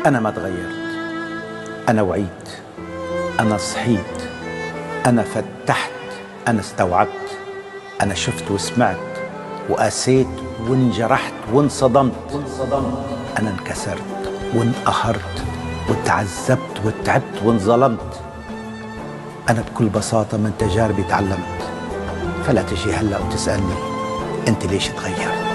أنا ما تغيرت، أنا وعيت، أنا صحيت، أنا فتحت، أنا استوعبت، أنا شفت وسمعت وقاسيت وانجرحت وانصدمت، أنا انكسرت وانقهرت وتعذبت وتعبت وانظلمت. أنا بكل بساطة من تجاربي تعلمت، فلا تجي هلأ وتسألني أنت ليش تغيرت.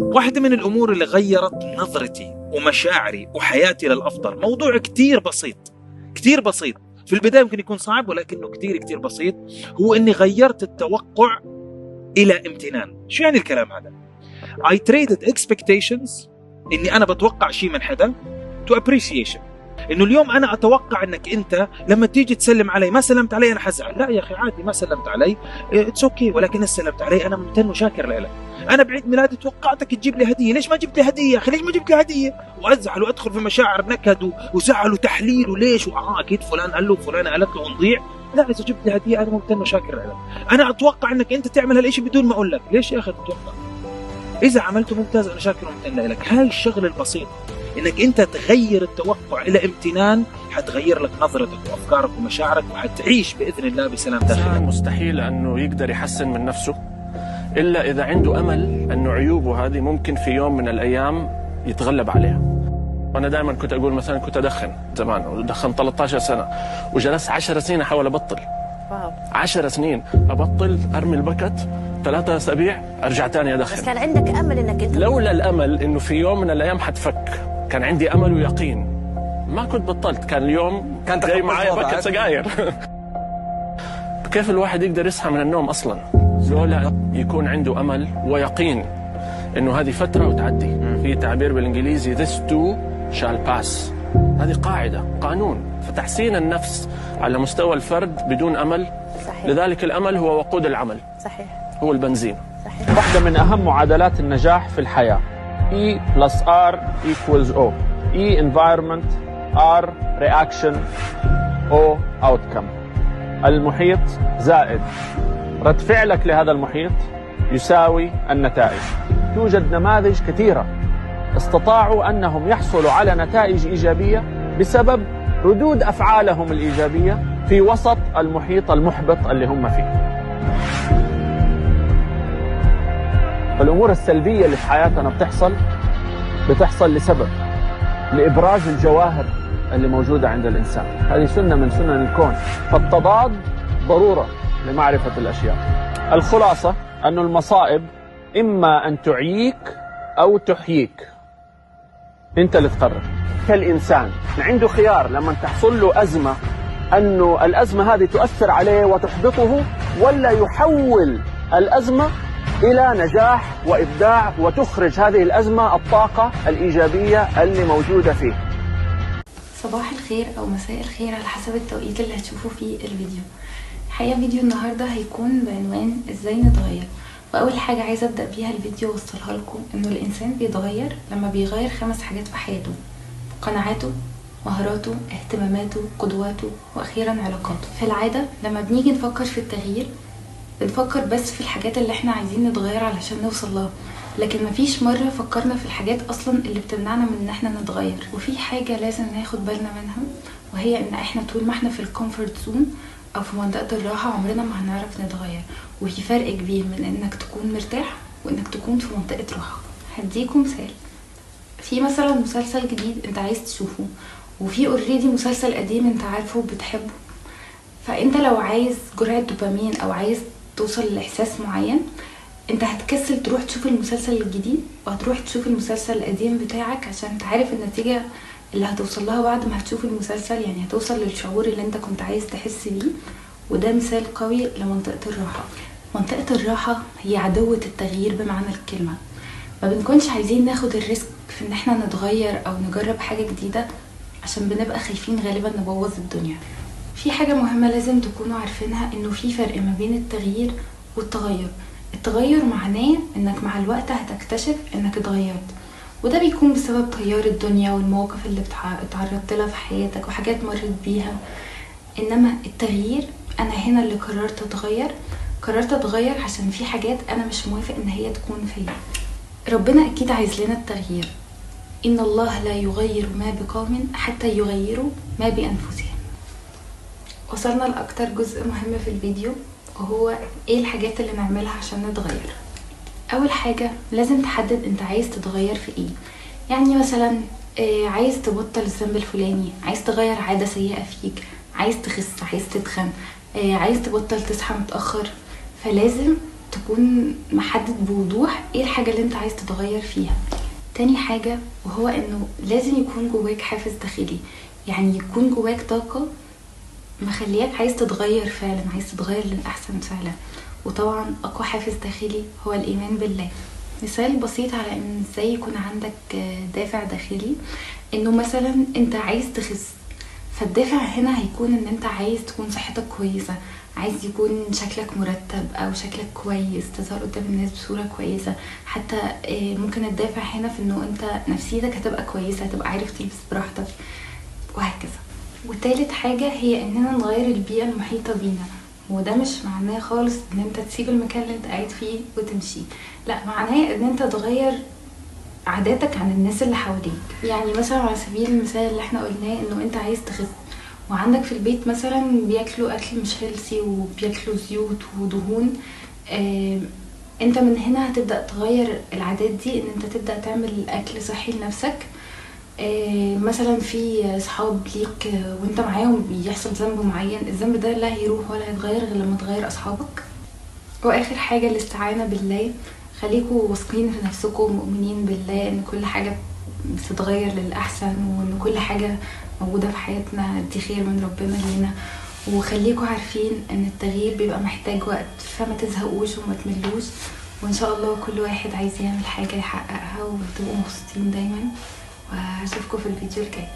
واحدة من الأمور اللي غيرت نظرتي ومشاعري وحياتي للأفضل موضوع كتير بسيط، كتير بسيط. في البداية ممكن يكون صعب ولكنه كتير بسيط، هو أني غيرت التوقع إلى امتنان. شو يعني الكلام هذا؟ I traded expectations، إني أنا بتوقع شيء من حدا، to appreciation. إنه اليوم أنا أتوقع إنك أنت لما تيجي تسلم علي ما سلمت علي أنا حزعل. لا يا أخي عادي، ما سلمت علي it's okay، ولكن سلمت علي أنا ممتن وشاكر لك. أنا بعيد ميلادي توقعتك تجيب لي هدية، ليش ما جبت لي هدية يا أخي؟ ليش ما جبت لي هدية؟ وأزعل وأدخل في مشاعر نكد وزعل وتحليل وليش أكيد فلان قال له فلان قالت له ونضيع. لا، إذا جبت لي هدية أنا ممتن وشاكر لك. أنا أتوقع إنك أنت تعمل هالإشي بدون ما أقول لك. ليش يا أخي تتوقع؟ إذا عملته ممتاز أنا شاكر وممتن لك. هاي الشغل البسيط، إنك أنت تغير التوقع إلى امتنان، حتغير لك نظرتك وأفكارك ومشاعرك، وحتعيش بإذن الله بسلام داخلي. مستحيل أنه يقدر يحسن من نفسه إلا إذا عنده أمل أنه عيوبه هذه ممكن في يوم من الأيام يتغلب عليها. وأنا دائما كنت أقول مثلا كنت أدخن زمان، ودخن 13 سنة وجلست 10 سنين أحاول أبطل. 10 سنين أبطل، أرمي البكت 3 أسابيع أرجع تاني أدخن. بس كان عندك أمل إنك أنت، لولا الأمل إنه في يوم من الأيام حتفك، كان عندي أمل ويقين ما كنت بطلت. كان اليوم جاي معايا بكت سجاير. كيف الواحد يقدر يصحى من النوم أصلا لولا يكون عنده أمل ويقين إنه هذه فترة وتعدي؟ في تعبير بالإنجليزي this too shall pass. هذه قاعدة، قانون. فتحسين النفس على مستوى الفرد بدون أمل، صحيح. لذلك الأمل هو وقود العمل، صحيح، هو البنزين. صحيح. واحدة من أهم معادلات النجاح في الحياة E plus R equals O. E environment، R reaction، O outcome. المحيط زائد رد فعلك لهذا المحيط يساوي النتائج. توجد نماذج كثيرة استطاعوا أنهم يحصلوا على نتائج إيجابية بسبب ردود أفعالهم الإيجابية في وسط المحيط المحبط اللي هم فيه. فالأمور السلبية اللي في حياتنا بتحصل لسبب، لإبراز الجواهر اللي موجودة عند الإنسان. هذه سنة من سنن الكون، فالتضاد ضرورة لمعرفة الأشياء. الخلاصة أن المصائب إما أن تعييك أو تحييك، أنت اللي تقرر. كالإنسان عنده خيار لما تحصل له أزمة أنه الأزمة هذه تؤثر عليه وتحبطه، ولا يحول الأزمة إلى نجاح وإبداع وتخرج هذه الأزمة الطاقة الإيجابية اللي موجودة فيه. صباح الخير أو مساء الخير على حسب التوقيت اللي هتشوفوا فيه الفيديو. الحقيقة فيديو النهاردة هيكون بعنوان إزاي نتغير. وأول حاجة عايزة أبدأ بيها الفيديو وأوصلها لكم إنه الإنسان بيتغير لما بيغير 5 حاجات في حياته: قناعاته، مهاراته، اهتماماته، قدواته، وأخيرا علاقاته. في العادة لما بنيجي نفكر في التغيير بنفكر بس في الحاجات اللي احنا عايزين نتغير علشان نوصل لها، لكن مفيش مرة فكرنا في الحاجات أصلا اللي بتمنعنا من إن احنا نتغير. وفي حاجة لازم ناخد بالنا منها، وهي إن احنا طول ما احنا في الكومفورت زون أو في منطقة الراحة عمرنا ما هنعرف نتغير. وفي فرق كبير من إنك تكون مرتاح وإنك تكون في منطقة راحة. هديكم مثال. في مثلا مسلسل جديد انت عايز تشوفه، وفي اوريدي مسلسل قديم انت عارفه وبتحبه، فانت لو عايز جرعة دوبامين او عايز توصل لاحساس معين، انت هتكسل تروح تشوف المسلسل الجديد وهتروح تشوف المسلسل القديم بتاعك، عشان انت عارف النتيجة اللي هتوصل لها بعد ما هتشوف المسلسل. يعني هتوصل للشعور اللي انت كنت عايز تحس بيه. وده مثال قوي لمنطقة الراحة. منطقة الراحة هي عدوة التغيير بمعنى الكلمة. ما بنكونش عايزين ناخد الريسك في ان احنا نتغير او نجرب حاجة جديدة عشان بنبقى خايفين غالبا نبوظ الدنيا. في حاجة مهمة لازم تكونوا عارفينها، انه في فرق ما بين التغيير والتغير. التغير معناه انك مع الوقت هتكتشف انك اتغيرت، وده بيكون بسبب تيار الدنيا والمواقف اللي اتعرضت لها في حياتك وحاجات مرت بيها. انما التغيير انا هنا اللي قررت اتغير عشان في حاجات انا مش موافق ان هي تكون فيا. ربنا اكيد عايز لنا التغيير، إن الله لا يغير ما بقوم حتى يغيروا ما بأنفسهم. وصلنا لأكتر جزء مهم في الفيديو، وهو ايه الحاجات اللي نعملها عشان نتغير. اول حاجة لازم تحدد انت عايز تتغير في ايه. يعني مثلا عايز تبطل الذنب الفلاني، عايز تغير عادة سيئة فيك، عايز تخس، عايز تتخن، عايز تبطل تصحى متأخر. فلازم تكون محدد بوضوح ايه الحاجة اللي انت عايز تتغير فيها. تاني حاجة وهو انه لازم يكون جواك حافز داخلي، يعني يكون جواك طاقة مخلياك عايز تتغير فعلا، عايز تتغير للأحسن فعلا. وطبعا أقوى حافز داخلي هو الإيمان بالله. مثال بسيط على ان ازاي يكون عندك دافع داخلي، انه مثلا انت عايز تخس، فالدافع هنا هيكون ان انت عايز تكون صحتك كويسة، عايز يكون شكلك مرتب او شكلك كويس، تظهر قدام الناس بصورة كويسة. حتى ممكن الدافع هنا في انه انت نفسيتك هتبقى كويسة، هتبقى عارف تلبس براحتك وهكذا. وتالت حاجة هي اننا نغير البيئة المحيطة بينا، وده مش معناه خالص ان انت تسيب المكان اللي انت قاعد فيه وتمشي، لا، معناه ان انت تغير عاداتك عن الناس اللي حواليك. يعني مثلا على سبيل المثال اللي احنا قلناه، انه انت عايز تخس وعندك في البيت مثلا بياكلوا اكل مش هيلثي وبياكلوا زيوت ودهون، انت من هنا هتبدأ تغير العادات دي، ان انت تبدأ تعمل اكل صحي لنفسك. مثلا في صحاب ليك وانت معاهم بيحصل ذنب معين، الذنب ده لا هيروح ولا هيتغير غير لما تغير اصحابك. واخر حاجة الاستعانة بالله، خليكوا واثقين في نفسكم، مؤمنين بالله ان كل حاجة بتتغير للأحسن، وان كل حاجة موجودة في حياتنا دي خير من ربنا لينا. وخليكوا عارفين ان التغيير بيبقى محتاج وقت، فما تزهقوش وما تملوش، وان شاء الله كل واحد عايز يعمل حاجة يحققها، وتبقوا مبسوطين دايما. واشوفكم في الفيديو الجاي.